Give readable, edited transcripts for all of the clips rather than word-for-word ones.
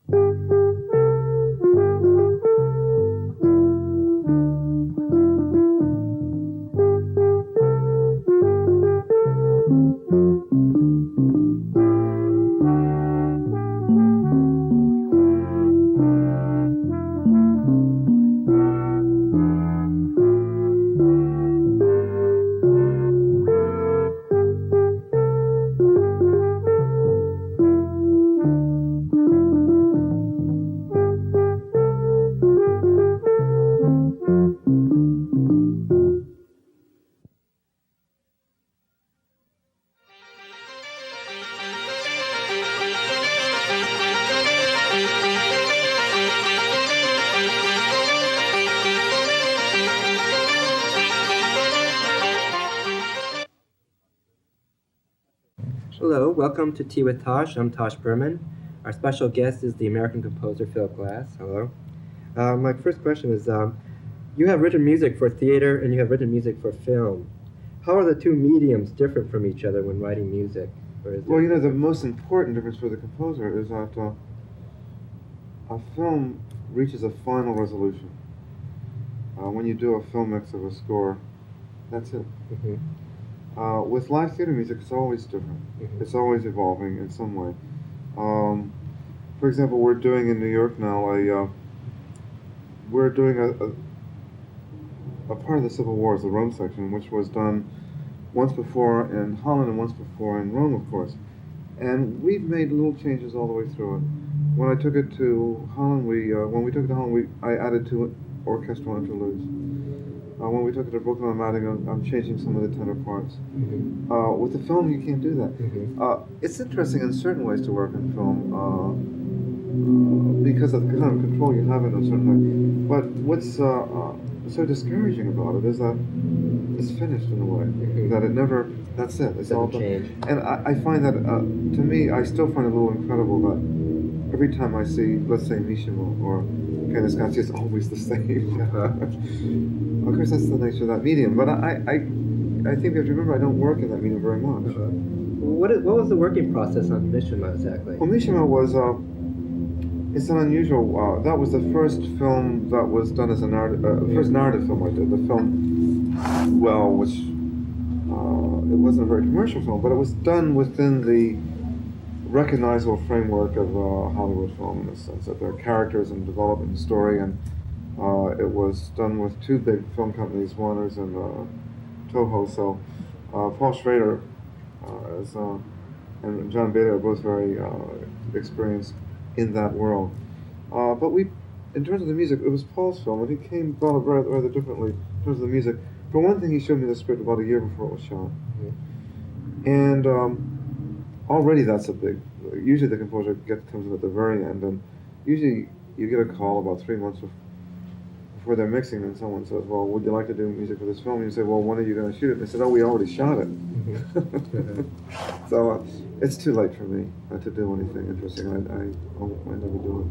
Hello, welcome to Tea with Tosh. I'm Tosh Berman. Our special guest is the American composer Philip Glass. Hello. My first question is, you have written music for theater and you have written music for film. How are the two mediums different from each other when writing music? Well, you know, the most important difference for the composer is that a film reaches a final resolution. When you do a film mix of a score, that's it. Mm-hmm. With live theater music, it's always different. Mm-hmm. It's always evolving in some way. For example, we're doing in New York now we're doing a part of the Civil War, the Rome section, which was done once before in Holland and once before in Rome, of course. And we've made little changes all the way through it. When I took it to Holland, when we took it to Holland, I added 2 orchestral interludes. When we took it to Brooklyn, I'm changing some of the tenor parts. Mm-hmm. With the film, you can't do that. Mm-hmm. It's interesting in certain ways to work in film because of the kind of control you have in a certain way. But what's so discouraging about it is that it's finished in a way. Mm-hmm. That it never, that's it. It's all done. Change. And I find that, to me, I still find it a little incredible that every time I see, let's say, Mishima or Koyaanisqatsi, it's always the same. Of course, that's the nature of that medium. But I think you have to remember, I don't work in that medium very much. What was the working process on Mishima exactly? Well, Mishima was, it's an unusual, that was the first film that was done as a first narrative film I did. The film, well, which, it wasn't a very commercial film, but it was done within the recognizable framework of Hollywood film, in the sense that there are characters and development and story, and it was done with 2 big film companies, Warner's and Toho. So Paul Schrader and John Bailey are both very experienced in that world. But in terms of the music, it was Paul's film, and he came about it rather differently in terms of the music. For one thing, he showed me the script about a year before it was shot. Mm-hmm. And already that's a big, usually the composer comes in at the very end, and usually you get a call about 3 months before they're mixing, and someone says, well, would you like to do music for this film? And you say, well, when are you going to shoot it? And they said, oh, we already shot it. Mm-hmm. So it's too late for me to do anything interesting. I never do it.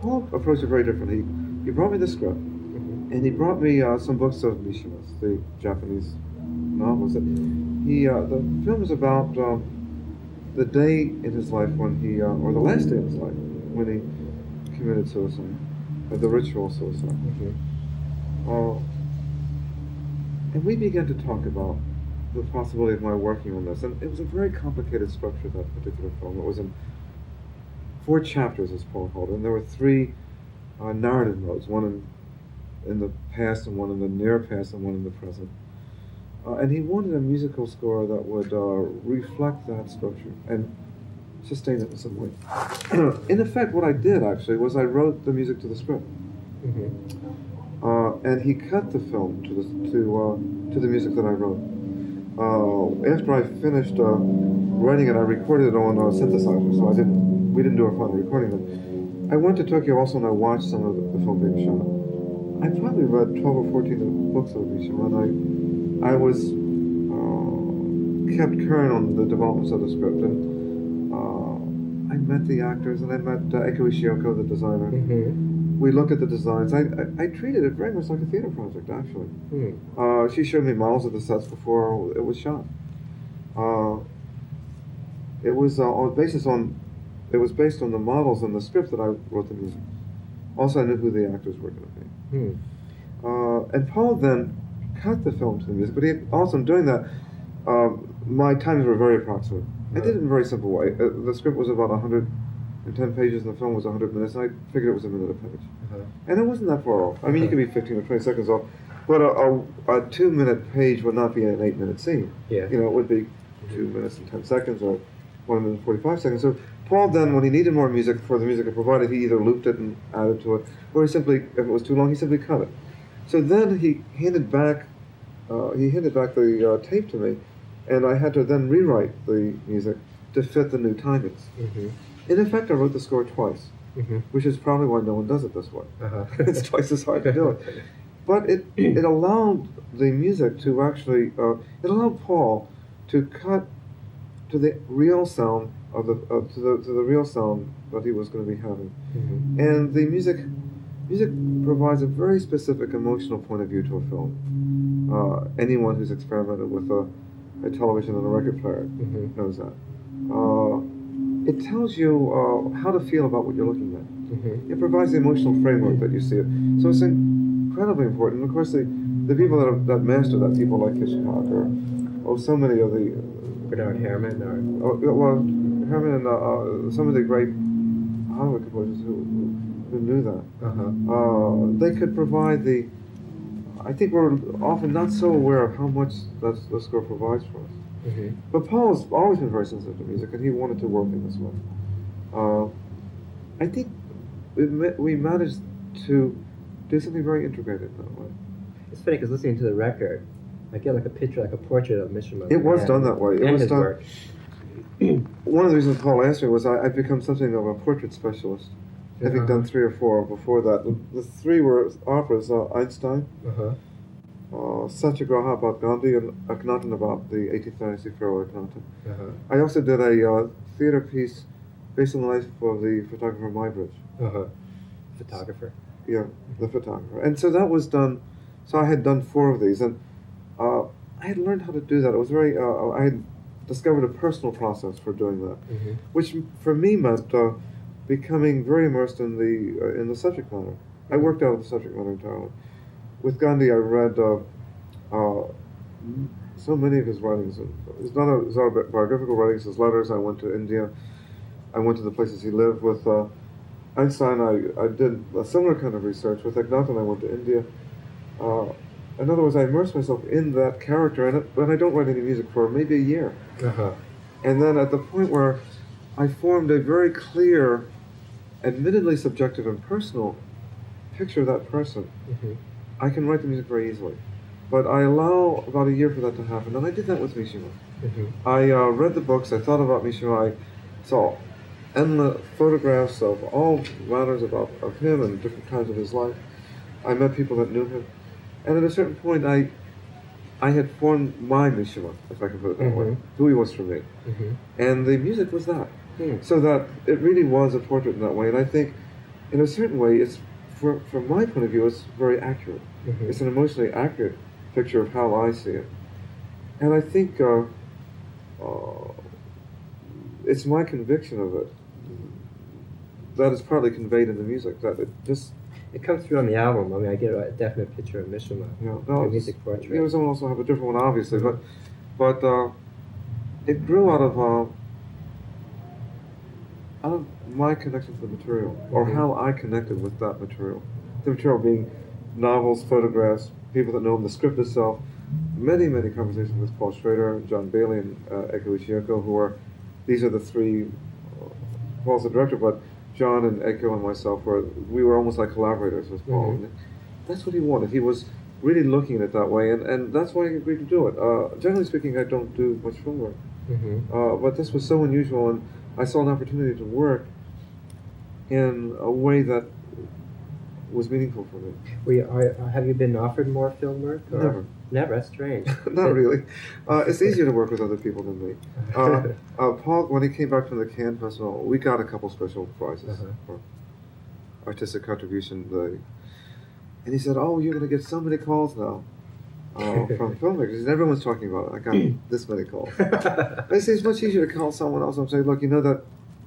Paul approached it very differently. He brought me the script, and he brought me some books of Mishima's, the Japanese novels. The film is about the day in his life when he, or the last day of his life, when he committed suicide, the ritual suicide. Mm-hmm. And we began to talk about the possibility of my working on this, and it was a very complicated structure, that particular film. It was in 4 chapters, as Paul called it, and there were 3 narrative modes, one in the past, and one in the near past, and one in the present. And he wanted a musical score that would reflect that structure and sustain it in some way. In effect, what I did actually was I wrote the music to the script, mm-hmm. And he cut the film to the music that I wrote. After I finished writing it, I recorded it on a synthesizer, so we didn't do a final recording of it. I went to Tokyo also, and I watched some of the film being shot. I probably read 12 or 14 books of Mishima, and I was kept current on the developments of the script, and I met the actors, and I met Eiko Ishioko, the designer. Mm-hmm. We looked at the designs. I treated it very much like a theater project, actually. Mm. She showed me models of the sets before it was shot. It was basis on it was based on the models and the script that I wrote the music. Also, I knew who the actors were going to be. And Paul then cut the film to the music, but he also, in doing that, my times were very approximate. I did it in a very simple way. The script was about 110 pages, and the film was 100 minutes, and I figured it was a minute a page. And it wasn't that far off. I mean, you could be 15 or 20 seconds off, but a 2-minute page would not be an 8-minute scene. Yeah. You know, it would be 2 minutes and 10 seconds or 1 minute and 45 seconds. So Paul then, when he needed more music for the music I provided, he either looped it and added to it, or he simply, if it was too long, he simply cut it. So then he handed back the tape to me, and I had to then rewrite the music to fit the new timings. In effect, I wrote the score twice, which is probably why no one does it this way. It's twice as hard to do it. But it allowed the music to actually, it allowed Paul to cut to the real sound of to the real sound that he was going to be having. And the music provides a very specific emotional point of view to a film. Anyone who's experimented with a television and a record player knows that. It tells you how to feel about what you're looking at. It provides the emotional framework that you see it. So it's incredibly important. And of course, the people that master that, people like Hitchcock or so many of the Bernard Herrmann, Herrmann and some of the great Hollywood composers who knew that. They could provide I think we're often not so aware of how much the score provides for us. But Paul's always been very sensitive to music, and he wanted to work in this way. I think we managed to do something very integrated that way. It's funny because listening to the record, I get like a picture, like a portrait of Mishima. It was done that way. It was done. Work. One of the reasons Paul asked me was I'd become something of a portrait specialist, having done 3 or 4 before that. The 3 were operas: Einstein, Satyagraha about Gandhi, and Akhnaten about the 18th dynasty pharaoh Akhnaten. I also did a theater piece based on the life of the photographer Muybridge. Photographer. Yeah, the photographer. And so that was done. So I had done 4 of these, and I had learned how to do that. It was very. I had discovered a personal process for doing that, which for me meant becoming very immersed in the subject matter. I worked out of the subject matter entirely. With Gandhi, I read so many of his writings. His autobiographical writings, his letters. I went to India. I went to the places he lived. With Einstein, I did a similar kind of research. With Akhnaten, I went to India. In other words, I immersed myself in that character, and I don't write any music for maybe a year. And then at the point where I formed a very clear, admittedly subjective and personal picture of that person, I can write the music very easily. But I allow about a year for that to happen, and I did that with Mishima. I read the books, I thought about Mishima, I saw endless photographs of all matters of him and different times of his life. I met people that knew him. And at a certain point, I had formed my Mishima, if I can put it that way, who he was for me. And the music was that. So that it really was a portrait in that way. And I think, in a certain way, it's from my point of view, it's very accurate. It's an emotionally accurate picture of how I see it. And I think it's my conviction of it that is partly conveyed in the music, that it comes through on the album. I mean, I get a definite picture of Mishima. The music portrait. He was also have a different one, obviously, but it grew out of my connection to the material, or how I connected with that material. The material being novels, photographs, people that know him, the script itself. Many conversations with Paul Schrader, John Bailey, and Eiko Ishiyoko, these are the 3. Paul's the director, but John and Eiko and myself we were almost like collaborators with Paul. And that's what he wanted. He was really looking at it that way, and that's why I agreed to do it. Generally speaking, I don't do much film work, but this was so unusual, and I saw an opportunity to work in a way that was meaningful for me. Have you been offered more film work? Never. Never? That's strange. Not really. It's easier to work with other people than me. Paul, when he came back from the Cannes Festival, we got a couple special prizes for artistic contribution. And he said, "Oh, you're going to get so many calls now from filmmakers. And everyone's talking about it. I got this many calls." I say, it's much easier to call someone else and say, "Look, you know that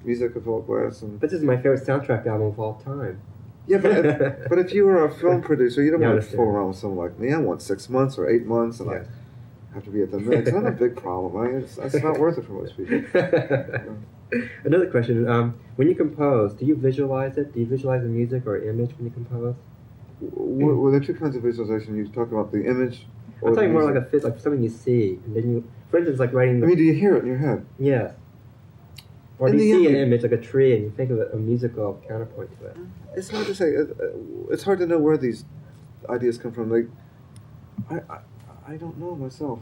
music of Philip Glass. And But this is my favorite soundtrack album of all time. yeah, but if you were a film producer, you don't Yeah, I want to understand. fool around with someone like me. I want 6 months or 8 months, and Yes. I have to be at the mix. That's not a big problem. It's not worth it for most people. Another question: when you compose, do you visualize it? Do you visualize the music or image when you compose? Well, there are two kinds of visualization. You talk about the image. Or I'm the talking more music. like something you see, and then you, for instance, like writing. I mean, do you hear it in your head? Yes. Or In do you the see an end- image like a tree, and you think of a musical counterpoint to it? It's hard to say. It's hard to know where these ideas come from. I don't know myself.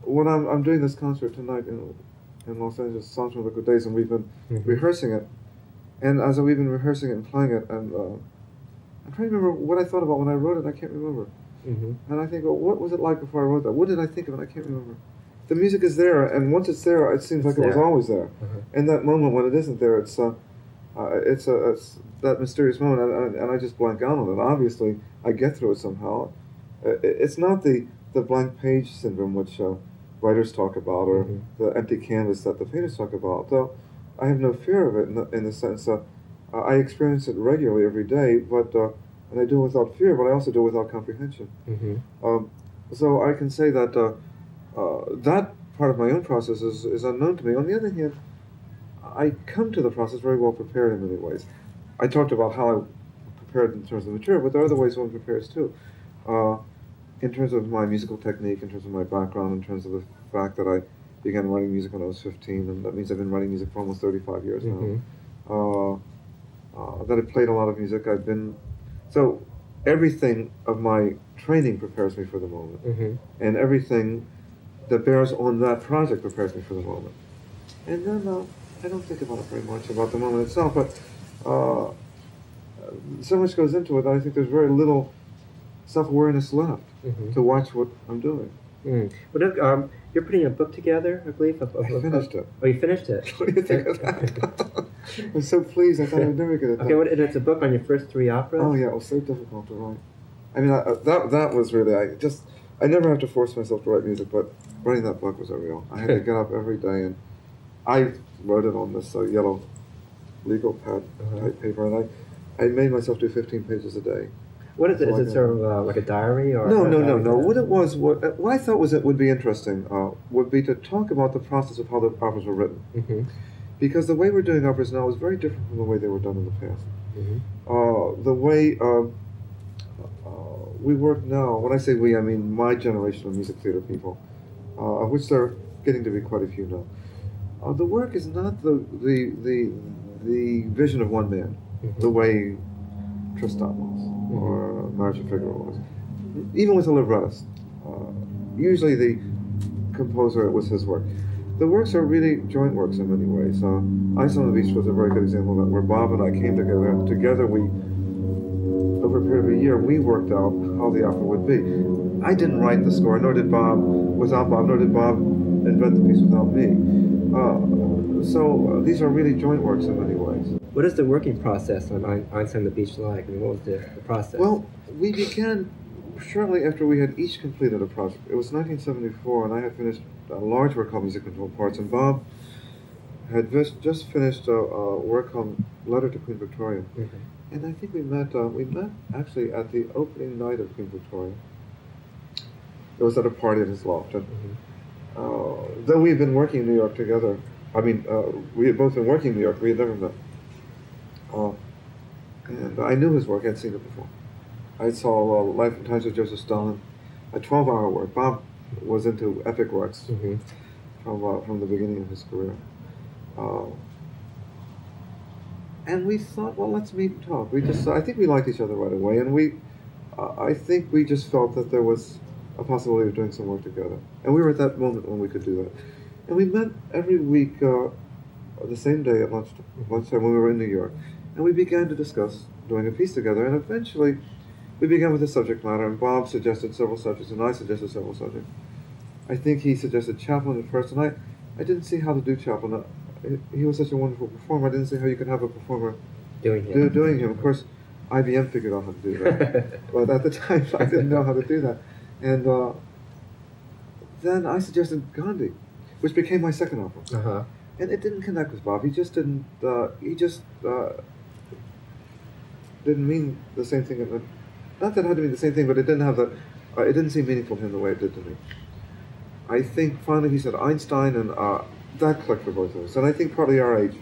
When I'm doing this concert tonight in Los Angeles, Songs from Liquid Days, and we've been rehearsing it, and as we've been rehearsing it and playing it, and I'm trying to remember what I thought about when I wrote it. I can't remember. And I think, well, what was it like before I wrote that? What did I think of it? I can't remember. The music is there, and once it's there, it seems like it was always there. In that moment when it isn't there, it's that mysterious moment, and I just blank out on it. Obviously, I get through it somehow. It's not the blank page syndrome which writers talk about, or the empty canvas that the painters talk about. Though I have no fear of it in the sense I experience it regularly every day, but and I do it without fear, but I also do it without comprehension. So I can say that that part of my own process is unknown to me. On the other hand, I come to the process very well prepared in many ways. I talked about how I prepared in terms of material, but there are other ways one prepares too. In terms of my musical technique, in terms of my background, in terms of the fact that I began writing music when I was 15, and that means I've been writing music for almost 35 years now. That I played a lot of music. So everything of my training prepares me for the moment, and everything that bears on that project prepares me for the moment. And then I don't think about it very much about the moment itself, but so much goes into it that I think there's very little self-awareness left to watch what I'm doing. Well, you're putting a book together, I believe. I finished it. Oh, you finished it? What do you think of that? I'm so pleased. I thought I would never get it done. Okay, and it's a book on your first 3 operas? Oh yeah, it was so difficult to write. I mean, that was really, I never have to force myself to write music, but writing that book was a real. I had to get up every day, and I wrote it on this yellow legal pad type paper, and I made myself do 15 pages a day. What is it? Is it sort of like a diary? Or No. What it was, what I thought would be interesting would be to talk about the process of how the operas were written. Because the way we're doing operas now is very different from the way they were done in the past. The way we work now, when I say we, I mean my generation of music theater people, of which there are getting to be quite a few now. The work is not the vision of one man, the way Tristan was, or Marriage of Figaro was. Even with a librettist, usually the composer, it was his work. The works are really joint works in many ways. Einstein on the Beach was a very good example of that, where Bob and I came together, and together we, over a period of a year, we worked out how the opera would be. I didn't write the score, nor did Bob, without Bob, nor did Bob invent the piece without me. So these are really joint works in many ways. What is the working process on Einstein on the Beach like? I mean, what was the process? Well, we began shortly after we had each completed a project. It was 1974, and I had finished a large work called Music Control Parts, and Bob had just finished a work called Letter to Queen Victoria. And I think we met actually at the opening night of Queen Victoria. It was at a party at his loft. And, though we had been working in New York together, we had both been working in New York, we had never met. And I knew his work, I had seen it before. I saw Life and Times of Joseph Stalin, a 12-hour work. Bob was into epic works from the beginning of his career. And we thought, well, let's meet and talk. I think we liked each other right away, and I think we just felt that there was a possibility of doing some work together. And we were at that moment when we could do that. And we met every week, the same day at lunchtime when we were in New York. And we began to discuss doing a piece together, and eventually we began with the subject matter, and Bob suggested several subjects, and I suggested several subjects. I think he suggested Chaplin at first, and I didn't see how to do Chaplin. He was such a wonderful performer, I didn't see how you could have a performer doing him. Of course, IBM figured out how to do that, but at the time I didn't know how to do that. And then I suggested Gandhi, which became my second opera. And it didn't connect with Bob. He just didn't. Didn't mean the same thing. Not that it had to mean the same thing, but it didn't have the. It didn't seem meaningful to him the way it did to me. I think finally he said Einstein, and that clicked for both of us. And I think probably our age,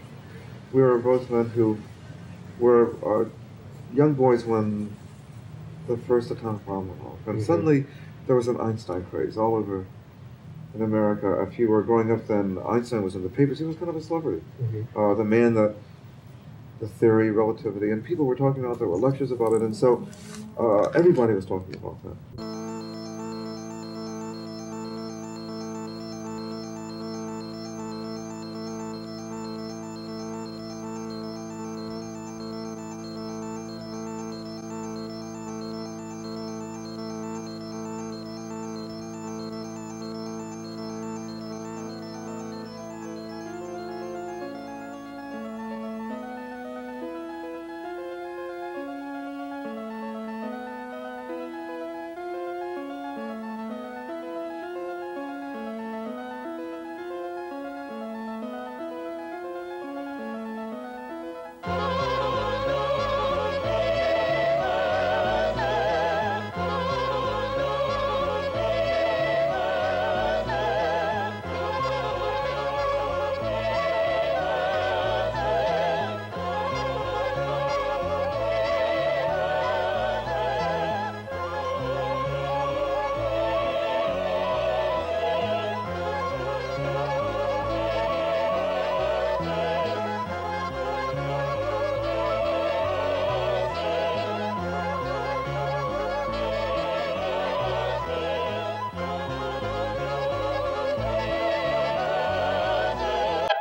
we were both men who were young boys when the first atomic bomb went off, and suddenly there was an Einstein craze all over in America. If you were growing up then, Einstein was in the papers. He was kind of a celebrity. The man that the theory, relativity, and people were talking about. There were lectures about it, and so everybody was talking about that.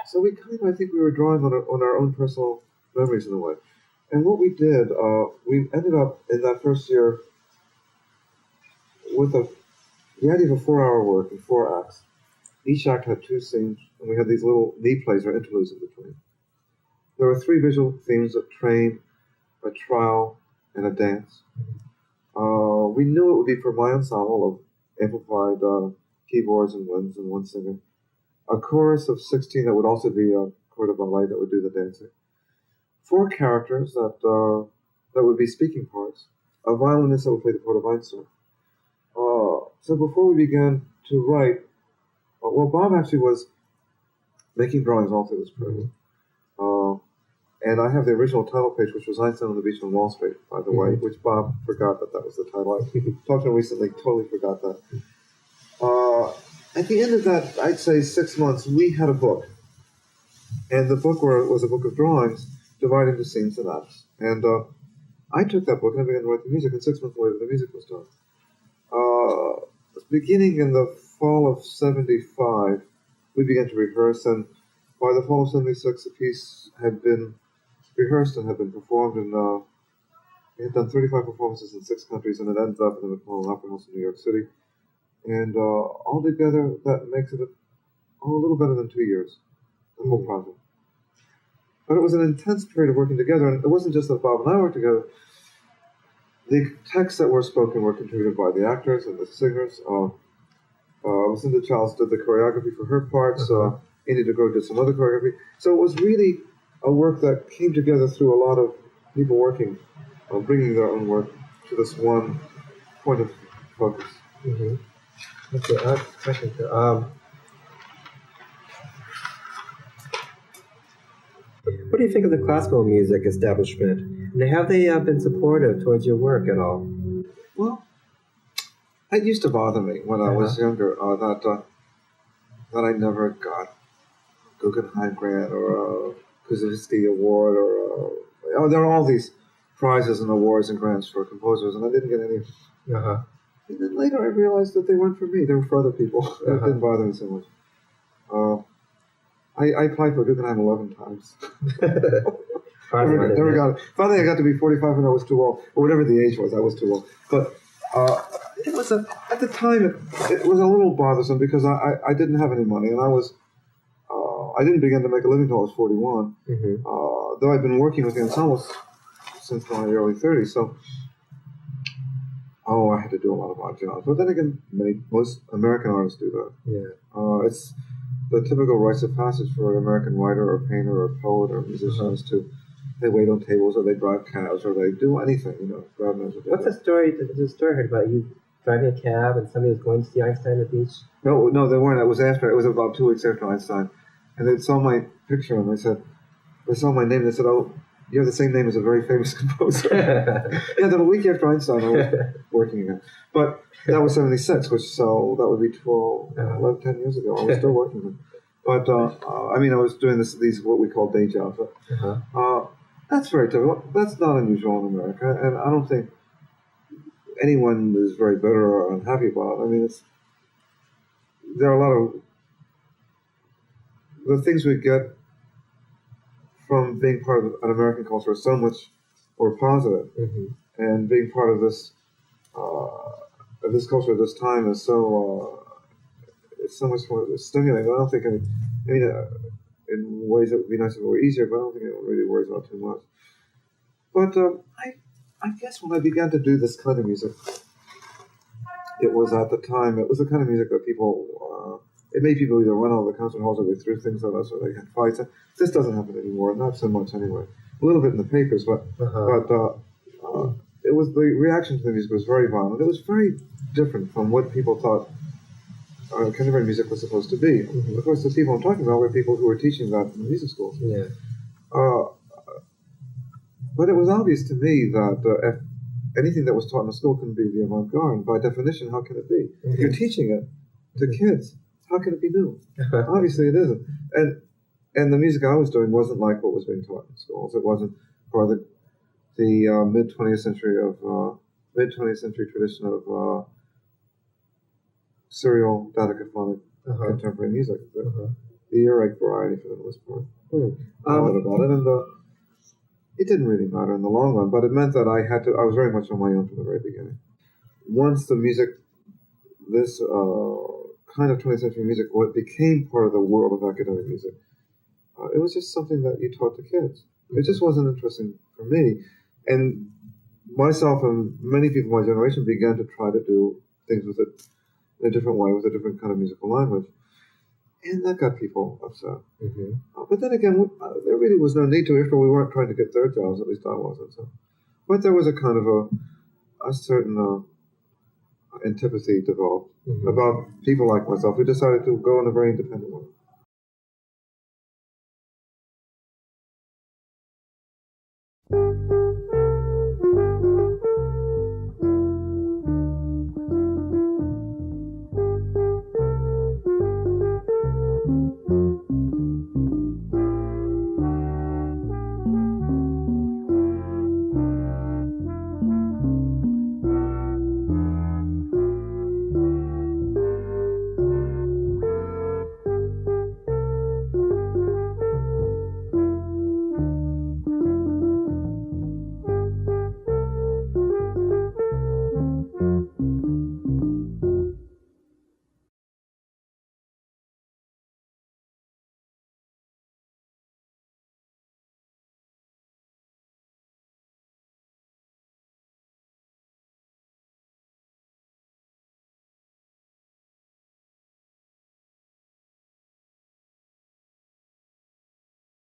So we I think we were drawing on our own personal memories in a way. And what we did, we ended up in that first year with the idea of a 4-hour work in 4 acts. Each act had 2 scenes, and we had these little knee plays or interludes in between. There were 3 visual themes: a train, a trial, and a dance. We knew it would be for my ensemble of amplified keyboards and winds and one singer. A chorus of 16 that would also be a corps de ballet that would do the dancing. 4 characters that would be speaking parts. A violinist that would play the part of Einstein. So before we began to write, Bob actually was making drawings all through this period. And I have the original title page, which was Einstein on the Beach on Wall Street, by the way, which Bob forgot that was the title. I talked to him recently, totally forgot that. At the end of that, I'd say 6 months, we had a book. And the book was a book of drawings divided into scenes and acts. And I took that book and I began to write the music, and 6 months later, the music was done. Beginning in the fall of 75, we began to rehearse, and by the fall of 76, the piece had been rehearsed and had been performed, and we had done 35 performances in 6 countries, and it ended up in the Macmillan Opera House in New York City. And altogether, that makes it a little better than 2 years, the whole project. But it was an intense period of working together, and it wasn't just that Bob and I worked together. The texts that were spoken were contributed by the actors and the singers. Lucinda Childs did the choreography for her parts. Andy DeGroat did some other choreography. So it was really a work that came together through a lot of people working, bringing their own work to this one point of focus. Okay, question. What do you think of the classical music establishment? And have they been supportive towards your work at all? Well, it used to bother me when I was younger that I never got a Guggenheim grant or a Koyaanisqatsi award or there are all these prizes and awards and grants for composers, and I didn't get any. And then later I realized that they weren't for me; they were for other people. It didn't bother me so much. I applied for Guggenheim 11 times. Never got it. Finally, I got to be 45 and I was too old, or whatever the age was. I was too old. But it was at the time it was a little bothersome because I didn't have any money, and I didn't begin to make a living until I was 41. Though I'd been working with the ensembles since my early 30s, so I had to do a lot of odd jobs. But then again, most American artists do that. the typical rites of passage for an American writer or painter or poet or musician is to they wait on tables or they drive cabs or they do anything, grab measure. What's the story? The story I heard about you driving a cab and somebody was going to see Einstein at the beach? No, they weren't. It was about 2 weeks after Einstein. And they saw my picture and they saw my name and they said, "Oh, you have the same name as a very famous composer." Yeah, then a week after Einstein, I was working again. But that was 76, so that would be 11, 10 years ago. I was still working then. But, I was doing these what we call day jobs. That's very typical. That's not unusual in America, and I don't think anyone is very bitter or unhappy about it. There are a lot of the things we get from being part of an American culture is so much more positive, and being part of this culture at this time is it's so much more stimulating. I don't think in ways that would be nice if it were easier, but I don't think anyone really worries about too much. But I guess when I began to do this kind of music, it was the kind of music that people, it made people either run out of the concert halls or they threw things at us or they had fights. This doesn't happen anymore, not so much anyway. A little bit in the papers, but it was the reaction to the music was very violent. It was very different from what people thought contemporary music was supposed to be. Of course, the people I'm talking about were people who were teaching that in the music schools. Yeah. But it was obvious to me that if anything that was taught in a school couldn't be the avant-garde. And by definition, how can it be? If you're teaching it to kids, how can it be new? Obviously, it isn't. And the music I was doing wasn't like what was being taught in schools. It wasn't part of the mid 20th century tradition of serial dodecaphonic contemporary music. The earache variety for the most part. About it, and it didn't really matter in the long run, but it meant that I was very much on my own from the very beginning. Once the music, this kind of 20th century music, became part of the world of academic music, it was just something that you taught to kids. It just wasn't interesting for me. And myself and many people of my generation began to try to do things with it in a different way, with a different kind of musical language. And that got people upset. But then again, there really was no need to. After all, we weren't trying to get their jobs, at least I wasn't. So. But there was a kind of a certain antipathy developed about people like myself who decided to go in a very independent way.